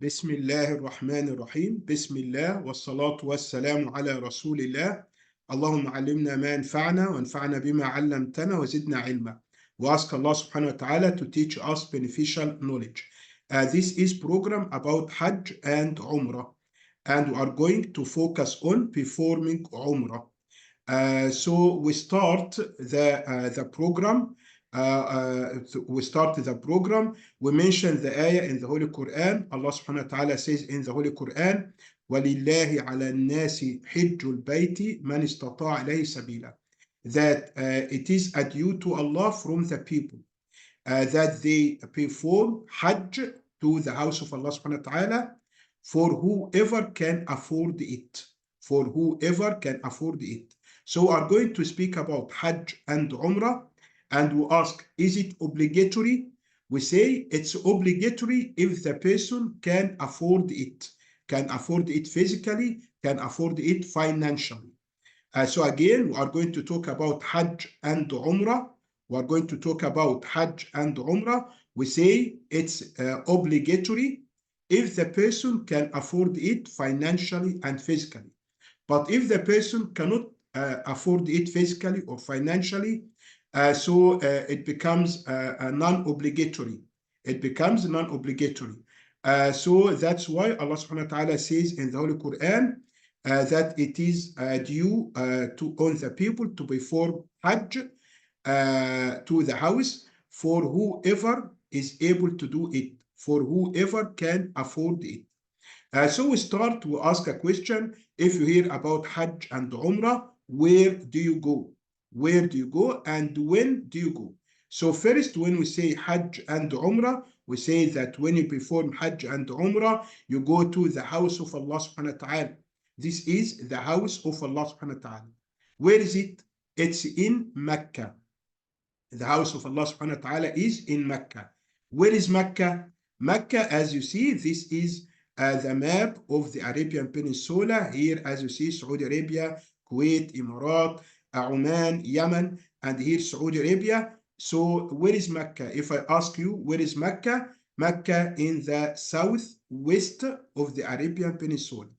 بسم الله الرحمن الرحيم. بسم الله والصلاة والسلام على رسول الله. اللهم علمنا ما ينفعنا وانفعنا بما علمتنا وزدنا علما. We ask Allah subhanahu wa ta'ala to teach us beneficial knowledge. This is program about Hajj and Umrah, and we are going to focus on performing Umrah. So we start the program. We start the program. We mention the ayah in the Holy Quran. Allah subhanahu wa ta'ala says in the Holy Quran, وَلِلَّهِ عَلَى النَّاسِ حِجُّ الْبَيْتِ مَنِ اسْتَطَاعَ إِلَيْهِ سَبِيلًا. That it is a due to Allah from the people that they perform Hajj to the house of Allah subhanahu wa ta'ala for whoever can afford it. For whoever can afford it. So we are going to speak about Hajj and Umrah, and we ask, is it obligatory? We say it's obligatory if the person can afford it physically, can afford it financially. So again, we are going to talk about Hajj and Umrah. We are going to talk about Hajj and Umrah. We say it's obligatory if the person can afford it financially and physically. But if the person cannot afford it physically or financially, it becomes non-obligatory. It becomes non-obligatory. So that's why Allah subhanahu wa ta'ala says in the Holy Quran that it is due on the people to perform Hajj to the house for whoever is able to do it, for whoever can afford it. So we start to ask a question. If you hear about Hajj and Umrah, where do you go? Where do you go and when do you go? So first, when we say Hajj and Umrah, we say that when you perform Hajj and Umrah, you go to the house of Allah subhanahu wa ta'ala. This is the house of Allah subhanahu wa ta'ala. Where is it? It's in Mecca. The house of Allah subhanahu wa ta'ala is in Mecca. Where is Mecca? Mecca, as you see, this is the map of the Arabian Peninsula. Here, as you see, Saudi Arabia, Kuwait, Emirat, Oman, Yemen, and here Saudi Arabia. So where is Mecca? If I ask you, where is Mecca? Mecca in the southwest of the Arabian Peninsula.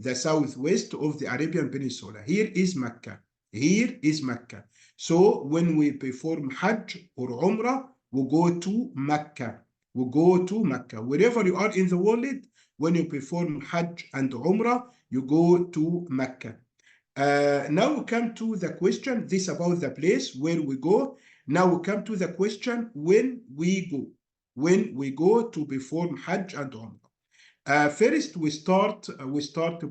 The southwest of the Arabian Peninsula. Here is Mecca. Here is Mecca. So when we perform Hajj or Umrah, we go to Mecca. We go to Mecca. Wherever you are in the world, when you perform Hajj and Umrah, you go to Mecca. Now we come to the question, this about the place where we go. Now we come to the question, when we go. When we go to perform Hajj and Umrah. First, we start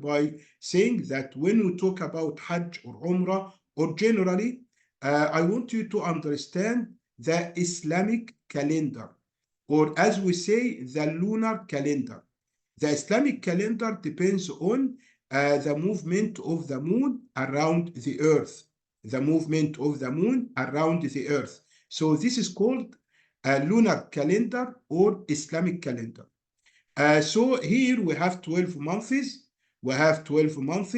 by saying that when we talk about Hajj or Umrah, or generally, I want you to understand the Islamic calendar, or as we say, the lunar calendar. The Islamic calendar depends on the movement of the moon around the earth. The movement of the moon around the earth. So this is called a lunar calendar or Islamic calendar. So here we have 12 months. We have 12 months.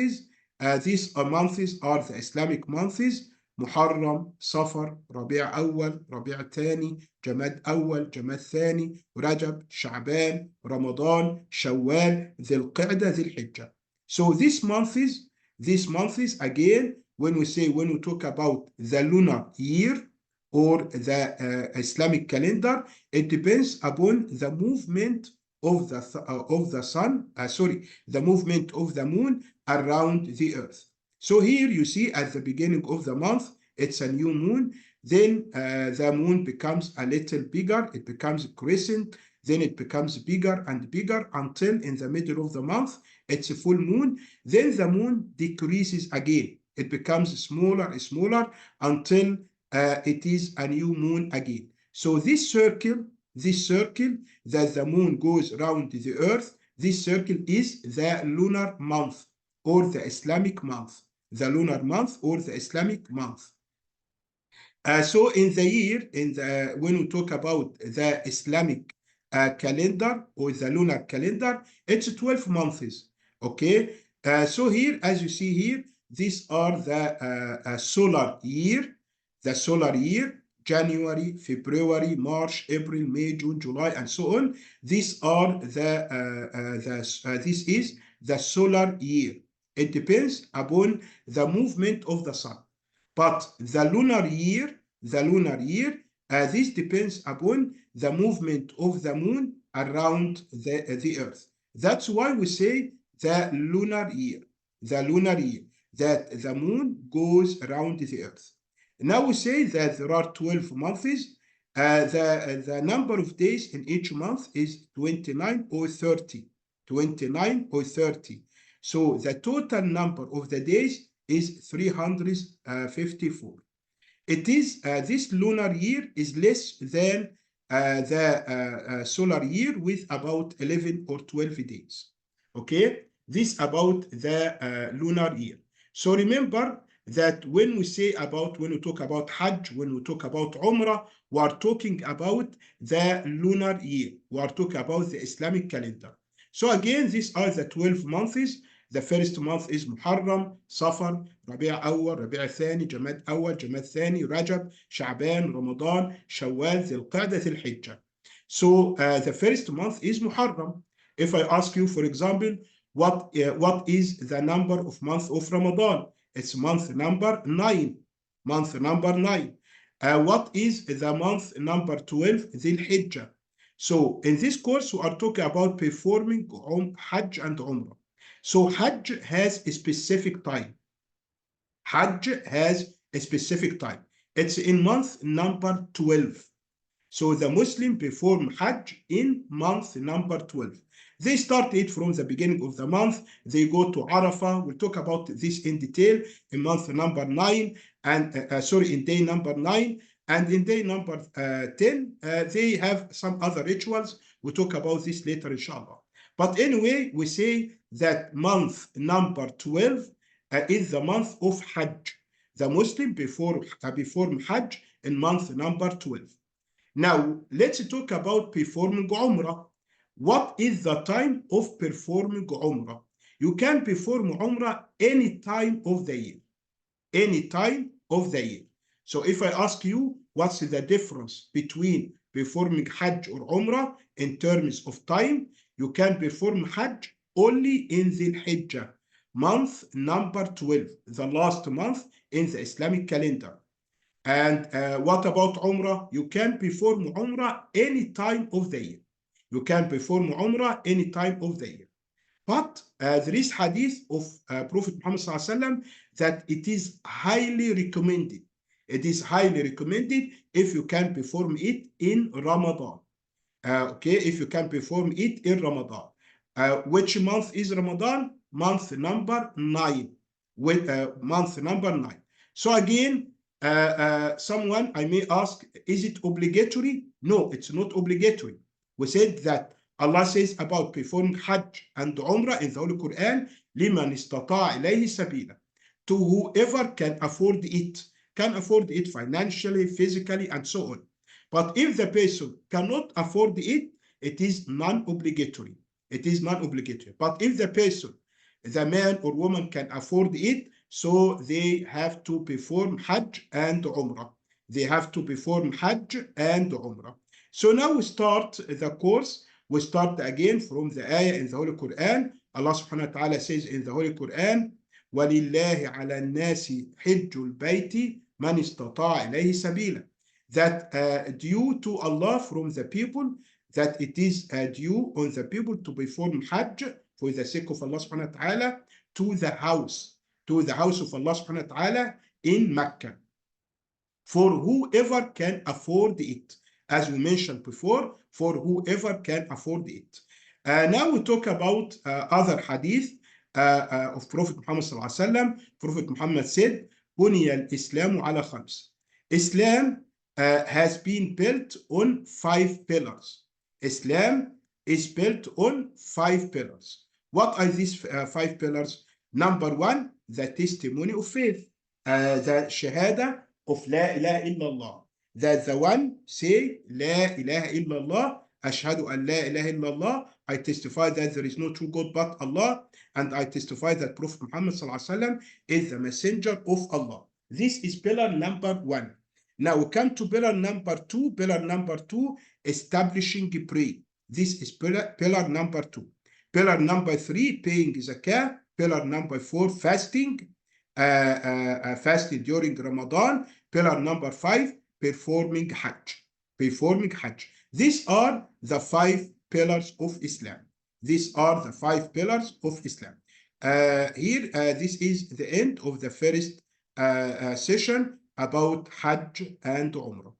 These months are the Islamic months: محرم, صفر, ربيع أول, ربيع ثاني, جماد أول, جماد ثاني, رجب, شعبان, رمضان, شوال, ذي القعدة, ذي الحجة. So these months again, when we talk about the lunar year or the Islamic calendar, it depends upon the movement of the sun, the movement of the moon around the earth. So here you see at the beginning of the month, it's a new moon. Then the moon becomes a little bigger. It becomes a crescent. Then it becomes bigger and bigger until in the middle of the month, it's a full moon. Then the moon decreases again. It becomes smaller and smaller until it is a new moon again. So this circle that the moon goes around the earth, this circle is the lunar month or the Islamic month. The lunar month or the Islamic month. So in the year, when we talk about the Islamic calendar or the lunar calendar, it's 12 months. Okay. So here, as you see here, these are the solar year. The solar year. January, February, March, April, May, June, July, and so on. These are this is the solar year. It depends upon the movement of the sun. But the lunar year, this depends upon the movement of the moon around the earth. That's why we say the lunar year, that the moon goes around the earth. Now we say that there are 12 months. The number of days in each month is 29 or 30. 29 or 30. So the total number of the days is 354. It is this lunar year is less than the solar year with about 11 or 12 days. Okay, this about the lunar year. So remember that when we talk about Hajj, when we talk about Umrah, we are talking about the lunar year. We are talking about the Islamic calendar. So again, these are the 12 months. The first month is Muharram, Safar, Rabi' Awwal, Rabi' Thani, Jamad Awwal, Jamad Thani, Rajab, Sha'ban, Ramadan, Shawwal, Dhul Qa'dah, Dhul Hijjah. So the first month is Muharram. If I ask you, for example, what is the number of month of Ramadan? It's month number 9. Month number 9. What is the month number 12? Dhul Hijjah. So in this course, we are talking about performing Hajj and Umrah. So Hajj has a specific time. Hajj has a specific time. It's in month number 12. So the Muslim perform Hajj in month number 12. They start it from the beginning of the month. They go to Arafah. We'll talk about this in detail in month number 9 and in day number 9. And in day number 10, they have some other rituals. We'll talk about this later, inshallah. But anyway, we say that month number 12 is the month of Hajj. The Muslim perform Hajj in month number 12. Now, let's talk about performing Umrah. What is the time of performing Umrah? You can perform Umrah any time of the year. Any time of the year. So if I ask you, what's the difference between performing Hajj or Umrah in terms of time? You can perform Hajj only in Dhul Hijjah, month number 12, the last month in the Islamic calendar. And what about Umrah? You can perform Umrah any time of the year. You can perform Umrah any time of the year. But there is hadith of Prophet Muhammad ﷺ that it is highly recommended. It is highly recommended if you can perform it in Ramadan. Okay, if you can perform it in Ramadan. Which month is Ramadan? Month number 9. Month number 9. So again, someone I may ask, is it obligatory? No, it's not obligatory. We said that Allah says about performing Hajj and Umrah in the Holy Quran, لِمَنْ اسْتَطَاعَ إِلَيْهِ سَبِيلًا, to whoever can afford it financially, physically, and so on. But if the person cannot afford it, it is non-obligatory. It is non-obligatory. But if the person, the man or woman can afford it, so they have to perform Hajj and Umrah. They have to perform Hajj and Umrah. So now we start the course. We start again from the ayah in the Holy Quran. Allah subhanahu wa ta'ala says in the Holy Quran, وَلِلَّهِ عَلَى النَّاسِ حِجُّ الْبَيْتِ مَنِ اسْتَطَاعَ إِلَيْهِ سَبِيلًا. That due to Allah from the people, that it is due on the people to perform Hajj for the sake of Allah subhanahu wa ta'ala to the house of Allah subhanahu wa ta'ala in Mecca, for whoever can afford it. As we mentioned before, for whoever can afford it. Now we talk about other hadith of Prophet Muhammad sallallahu alaihi wasallam. Prophet Muhammad said, بُنِيَ الْإِسْلَامُ عَلَى خَمْسٍ. Islam has been built on 5 pillars. Islam is built on 5 pillars. What are these 5 pillars? Number 1, the testimony of faith, the shahada of La ilaha illallah. That the one say La ilaha illallah, ashhadu an la ilaha illallah, I testify that there is no true God but Allah, and I testify that Prophet Muhammad sallallahu alaihi wasallam is the messenger of Allah. This is pillar number 1. Now we come to pillar number 2. Pillar number 2, establishing prayer. This is pillar number 2. Pillar number 3, paying zakah. Pillar number 4, fasting. Fasting during Ramadan. Pillar number 5, performing Hajj. Performing Hajj. These are the 5 pillars of Islam. These are the 5 pillars of Islam. This is the end of the first session about Hajj and Umrah.